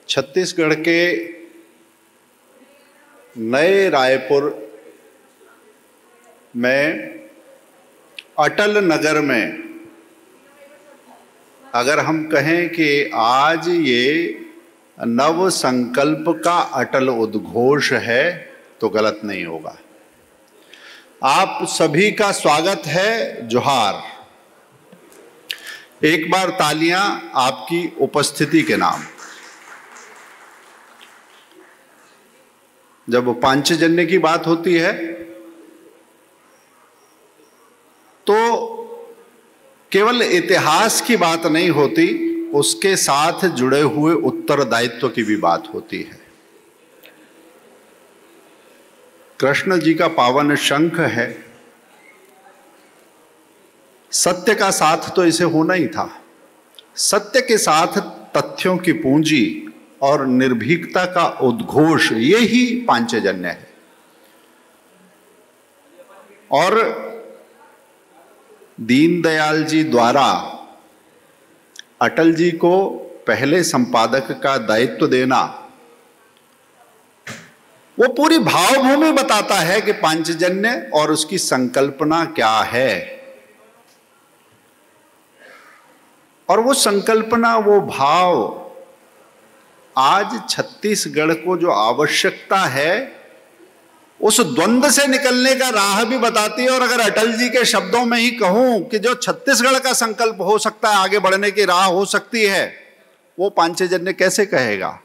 छत्तीसगढ़ के नए रायपुर में अटल नगर में अगर हम कहें कि आज ये नव संकल्प का अटल उद्घोष है तो गलत नहीं होगा। आप सभी का स्वागत है। जोहार। एक बार तालियां आपकी उपस्थिति के नाम। जब पांचजन्य की बात होती है तो केवल इतिहास की बात नहीं होती, उसके साथ जुड़े हुए उत्तरदायित्व की भी बात होती है। कृष्ण जी का पावन शंख है। सत्य का साथ तो इसे होना ही था। सत्य के साथ तथ्यों की पूंजी और निर्भीकता का उद्घोष, ये ही पांचजन्य है। और दीनदयाल जी द्वारा अटल जी को पहले संपादक का दायित्व देना, वो पूरी भावभूमि बताता है कि पांचजन्य और उसकी संकल्पना क्या है। और वो संकल्पना, वो भाव आज छत्तीसगढ़ को जो आवश्यकता है उस द्वंद्व से निकलने का राह भी बताती है। और अगर अटल जी के शब्दों में ही कहूं कि जो छत्तीसगढ़ का संकल्प हो सकता है, आगे बढ़ने की राह हो सकती है, वो पांचजन्य कैसे कहेगा?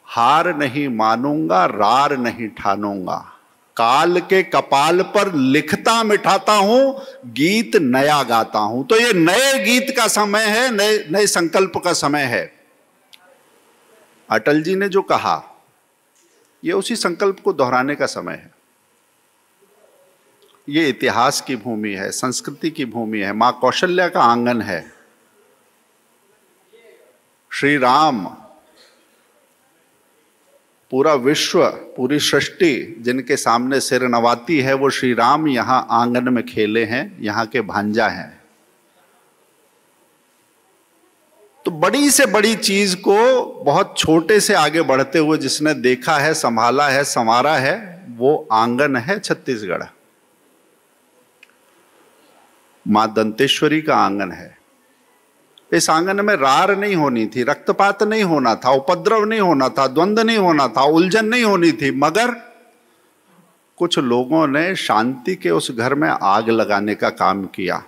हार नहीं मानूंगा, रार नहीं ठानूंगा, काल के कपाल पर लिखता मिठाता हूं, गीत नया गाता हूं। तो ये नए गीत का समय है, नए संकल्प का समय है। अटल जी ने जो कहा, ये उसी संकल्प को दोहराने का समय है। ये इतिहास की भूमि है, संस्कृति की भूमि है, मां कौशल्या का आंगन है। श्री राम, पूरा विश्व, पूरी सृष्टि जिनके सामने सिर नवाती है, वो श्री राम यहां आंगन में खेले हैं, यहां के भांजा हैं। तो बड़ी से बड़ी चीज को बहुत छोटे से आगे बढ़ते हुए जिसने देखा है, संभाला है, संवारा है, वो आंगन है छत्तीसगढ़। मां दंतेश्वरी का आंगन है। इस आंगन में रार नहीं होनी थी, रक्तपात नहीं होना था, उपद्रव नहीं होना था, द्वंद्व नहीं होना था, उलझन नहीं होनी थी, मगर कुछ लोगों ने शांति के उस घर में आग लगाने का काम किया,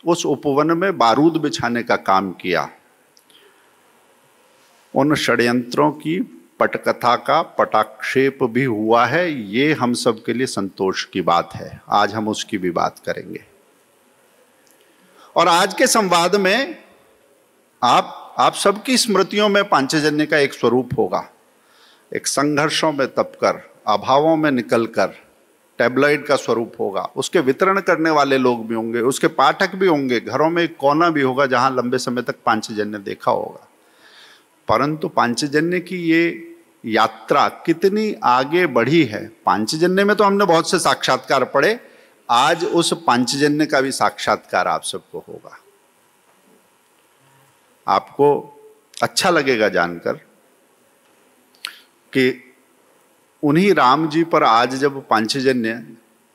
उस उपवन में बारूद बिछाने का काम किया। उन षड्यंत्रों की पटकथा का पटाक्षेप भी हुआ है। ये हम सब के लिए संतोष की बात है। आज हम उसकी भी बात करेंगे। और आज के संवाद में आप सबकी स्मृतियों में पांचजन्य का एक स्वरूप होगा। एक संघर्षों में तपकर, अभावों में निकलकर टैबलॉइड का स्वरूप होगा। उसके वितरण करने वाले लोग भी होंगे, उसके पाठक भी होंगे, घरों में एक कोना भी होगा जहां लंबे समय तक पांचजन्य देखा होगा। परंतु पांचजन्य की ये यात्रा कितनी आगे बढ़ी है। पांचजन्य में तो हमने बहुत से साक्षात्कार पढ़े, आज उस पांचजन्य का भी साक्षात्कार आप सबको होगा। आपको अच्छा लगेगा जानकर कि उन्हीं राम जी पर आज जब पांचजन्य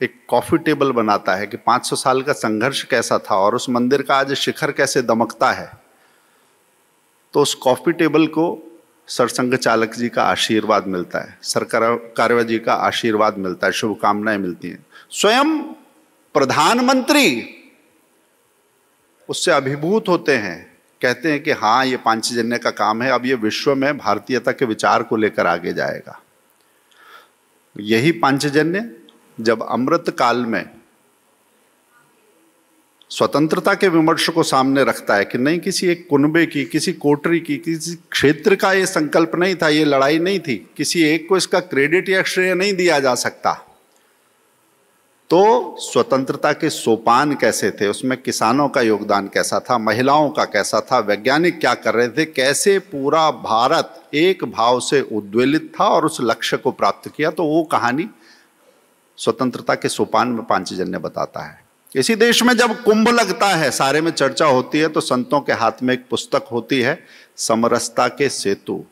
एक कॉफी टेबल बनाता है कि 500 साल का संघर्ष कैसा था और उस मंदिर का आज शिखर कैसे दमकता है, तो उस कॉफी टेबल को सरसंघ चालक जी का आशीर्वाद मिलता है, सरकार जी का आशीर्वाद मिलता है, शुभकामनाएं मिलती हैं। स्वयं प्रधानमंत्री उससे अभिभूत होते हैं, कहते हैं कि हाँ, ये पांचजन्य का काम है, अब ये विश्व में भारतीयता के विचार को लेकर आगे जाएगा। यही पांचजन्य जब अमृत काल में स्वतंत्रता के विमर्श को सामने रखता है कि नहीं, किसी एक कुनबे की, किसी कोटरी की, किसी क्षेत्र का ये संकल्प नहीं था, ये लड़ाई नहीं थी, किसी एक को इसका क्रेडिट या श्रेय नहीं दिया जा सकता। तो स्वतंत्रता के सोपान कैसे थे, उसमें किसानों का योगदान कैसा था, महिलाओं का कैसा था, वैज्ञानिक क्या कर रहे थे, कैसे पूरा भारत एक भाव से उद्वेलित था और उस लक्ष्य को प्राप्त किया, तो वो कहानी स्वतंत्रता के सोपान में पांचजन्य बताता है। इसी देश में जब कुंभ लगता है, सारे में चर्चा होती है, तो संतों के हाथ में एक पुस्तक होती है समरसता के सेतु।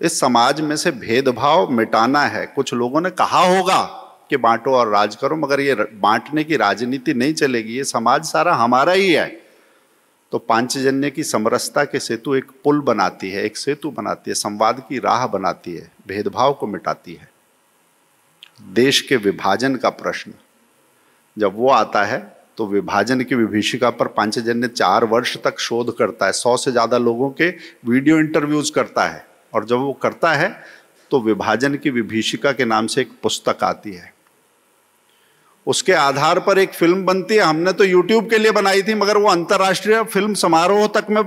इस समाज में से भेदभाव मिटाना है। कुछ लोगों ने कहा होगा कि बांटो और राज करो, मगर ये बांटने की राजनीति नहीं चलेगी। ये समाज सारा हमारा ही है। तो पांचजन्य की समरसता के सेतु एक पुल बनाती है, एक सेतु बनाती है, संवाद की राह बनाती है, भेदभाव को मिटाती है। देश के विभाजन का प्रश्न जब वो आता है तो विभाजन की विभीषिका पर पांचजन्य 4 वर्ष तक शोध करता है, 100 से ज्यादा लोगों के वीडियो इंटरव्यूज करता है। और जब वो करता है तो विभाजन की विभीषिका के नाम से एक पुस्तक आती है। उसके आधार पर एक फिल्म बनती है। हमने तो YouTube के लिए बनाई थी, मगर वो अंतर्राष्ट्रीय फिल्म समारोह तक में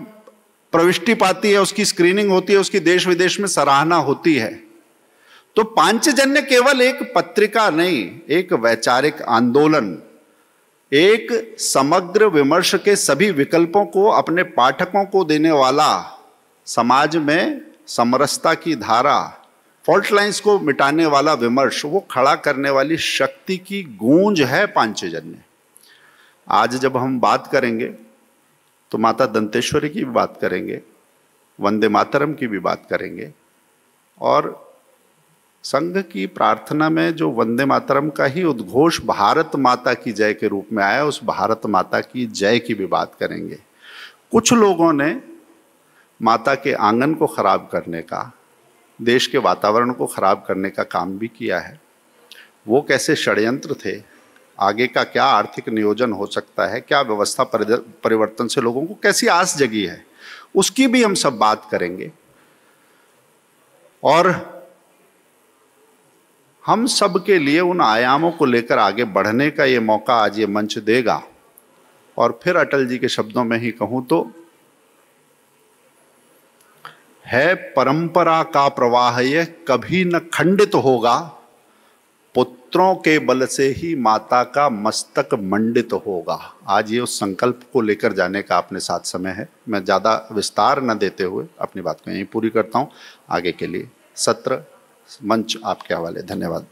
प्रविष्टि पाती है, उसकी स्क्रीनिंग होती है, उसकी देश विदेश में सराहना होती है। तो पांचजन्य केवल एक पत्रिका नहीं, एक वैचारिक आंदोलन, एक समग्र विमर्श के सभी विकल्पों को अपने पाठकों को देने वाला, समाज में समरसता की धारा, फॉल्ट लाइंस को मिटाने वाला विमर्श, वो खड़ा करने वाली शक्ति की गूंज है पांचजन्य। आज जब हम बात करेंगे तो माता दंतेश्वरी की भी बात करेंगे, वंदे मातरम की भी बात करेंगे, और संघ की प्रार्थना में जो वंदे मातरम का ही उद्घोष भारत माता की जय के रूप में आया, उस भारत माता की जय की भी बात करेंगे। कुछ लोगों ने माता के आंगन को खराब करने का, देश के वातावरण को खराब करने का काम भी किया है। वो कैसे षड्यंत्र थे, आगे का क्या आर्थिक नियोजन हो सकता है, क्या व्यवस्था परिवर्तन से लोगों को कैसी आस जगी है, उसकी भी हम सब बात करेंगे। और हम सब के लिए उन आयामों को लेकर आगे बढ़ने का ये मौका आज ये मंच देगा। और फिर अटल जी के शब्दों में ही कहूं तो, है परंपरा का प्रवाह ये कभी न खंडित होगा, पुत्रों के बल से ही माता का मस्तक मंडित होगा। आज ये उस संकल्प को लेकर जाने का अपने साथ समय है। मैं ज़्यादा विस्तार न देते हुए अपनी बात को यहीं पूरी करता हूँ। आगे के लिए सत्र मंच आपके हवाले। धन्यवाद।